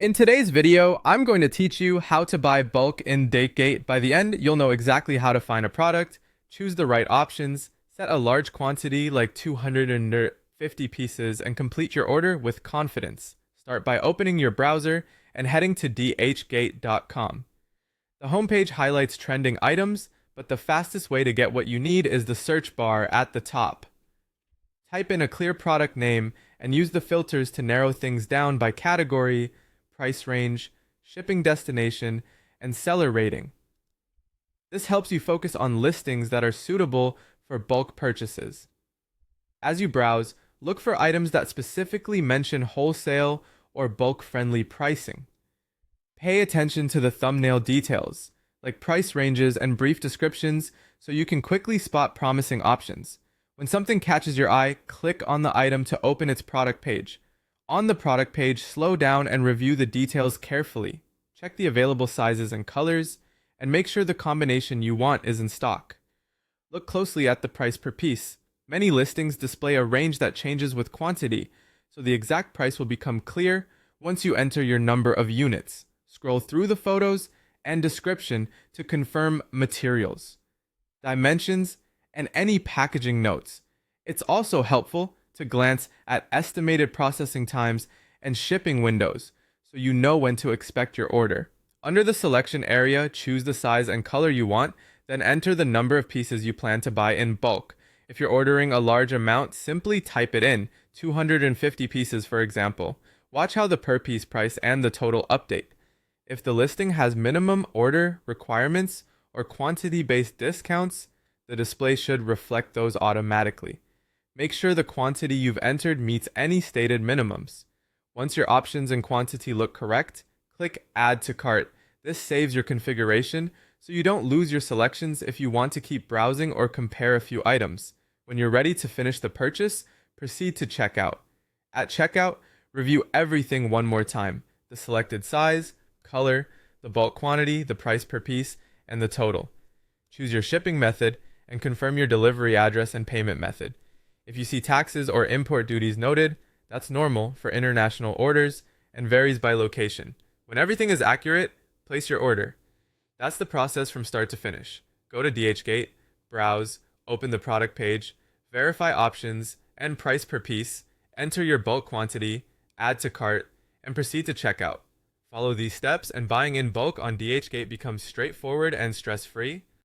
In today's video, I'm going to teach you how to buy bulk in Dhgate. By the end, you'll know exactly how to find a product, choose the right options, set a large quantity like 250 pieces, and complete your order with confidence. Start by opening your browser and heading to dhgate.com. The homepage highlights trending items, but the fastest way to get what you need is the search bar at the top. Type in a clear product name and use the filters to narrow things down by category, price range, shipping destination, and seller rating. This helps you focus on listings that are suitable for bulk purchases. As you browse, look for items that specifically mention wholesale or bulk-friendly pricing. Pay attention to the thumbnail details, like price ranges and brief descriptions, so you can quickly spot promising options. When something catches your eye, click on the item to open its product page. On the product page, slow down and review the details carefully. Check the available sizes and colors, and make sure the combination you want is in stock. Look closely at the price per piece. Many listings display a range that changes with quantity, so the exact price will become clear once you enter your number of units. Scroll through the photos and description to confirm materials, dimensions, and any packaging notes. It's also helpful to glance at estimated processing times and shipping windows so you know when to expect your order. Under the selection area, choose the size and color you want, then enter the number of pieces you plan to buy in bulk. If you're ordering a large amount, simply type it in, 250 pieces for example. Watch how the per piece price and the total update. If the listing has minimum order requirements or quantity-based discounts, the display should reflect those automatically. Make sure the quantity you've entered meets any stated minimums. Once your options and quantity look correct, click Add to Cart. This saves your configuration so you don't lose your selections if you want to keep browsing or compare a few items. When you're ready to finish the purchase, proceed to checkout. At checkout, review everything one more time: the selected size, color, the bulk quantity, the price per piece, and the total. Choose your shipping method and confirm your delivery address and payment method. If you see taxes or import duties noted, that's normal for international orders and varies by location. When everything is accurate, place your order. That's the process from start to finish. Go to DHgate, browse, open the product page, verify options and price per piece, enter your bulk quantity, add to cart, and proceed to checkout. Follow these steps and buying in bulk on DHgate becomes straightforward and stress-free.